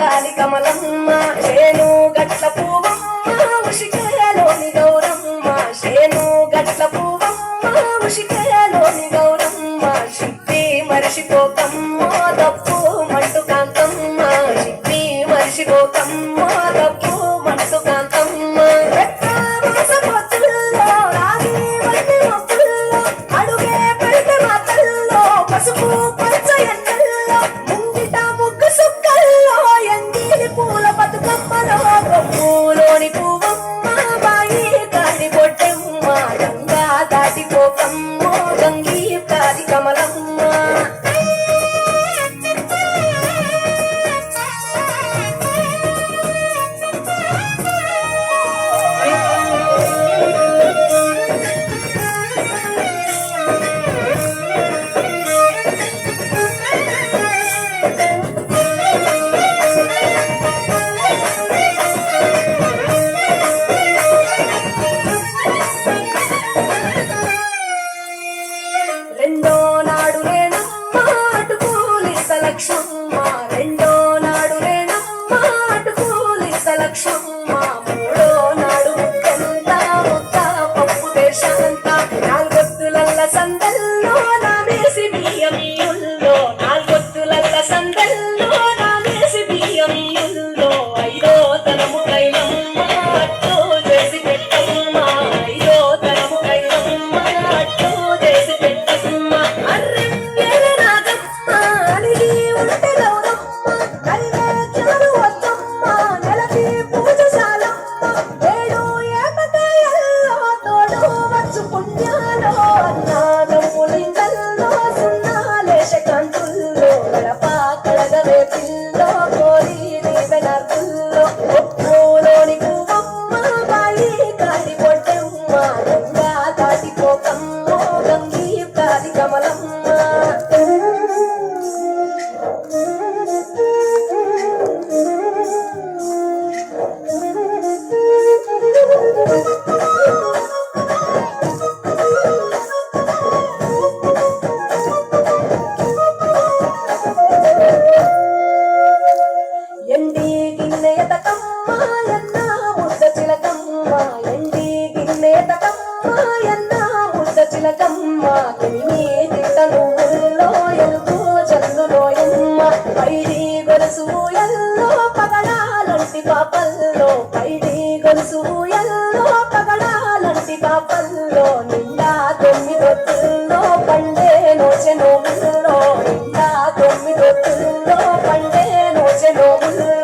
కాలి కమలమ్మ శేను గట్ల పూవమ్మ ఉషికలోని గౌరమ్మ శేను గట్ల పూవమ్మ ఉషికలోని గౌరమ్మ శక్తి మరిషిపోకమ్మ తప్పు మంటు కాంతమ్మ శక్తి మరిషిపోకమ్మ తప్పు మంటు కాంతమ్మ పసుపు పచ్చ ఎండల్లో ముంగిట ముగ్గు సుక్కల్లో ఎంగిలి పూల బతుకమ్మలో పూలోని పువ్వమ్మ బాయి కాడి బొట్టెమ్మ గంగా దాటిపోకమ్మ గంగి కాది కమలమ్మ రెండో నాడు రేణమ్మ అటుకూలి సలక్షమ్మ రెండో నాడు రేణమ్మ అటుకూలి సలక్షమ్మ మూడో నాడు ముక్కంత ముక్క పప్పు దేశంత నాలుగొత్తులల్ల సందల్లో నామేసి బియ్యమియుల్లో నాలుగొత్తులల్ల సందల్లో నామేసి బియ్యమియుల్లో ఐదో తనము కైలమ్మ అట్టు చేసి పెట్టమ్మ ఐదో తనము కైలమ్మ అట్టు చేసి పెట్టమ్మ అర్రెంగేల నాగమ్మ అలిగి ఉంటే గౌరమ్మ నైవేద్యాలు వద్దమ్మ నెలకి పూజశాలమ్మ ఏడు ఏపకాయల్లో తోడు వచ్చు పుణ్యాలో అన్నాదమ్ములింగల్లో సున్నాలేశ కాంతుల్లో గడప కడగవే పిల్లో కోరి దీవెనర్తుల్లో ఒప్పులోని పువ్వమ్మ బాయి కాడి బొట్టెమ్మ గంగా దాటిపోకమ్మ గంగి కాది కమలమ్మ ఎండి గిన్నెతకమ్మ ఎన్న ముద్ద చిలకమ్మ ఎండి గిన్నెతకమ్మ ఎన్న ముద్ద చిలకమ్మ ఎన్ని తిట్ట నువ్వుల్లో ఎలుగు చల్లులోయమ్మ పైడి గొలుసు ఎల్లో పగడాలంటి పాపల్లో పైడి గొలుసు ఎల్లో పగడాలంటి పాపల్లో నిండా తొమ్మిదొత్తుల్లో పండే నోచె నోముల్లో నిండా తొమ్మిదొత్తుల్లో పండే నోచె నోముల్లో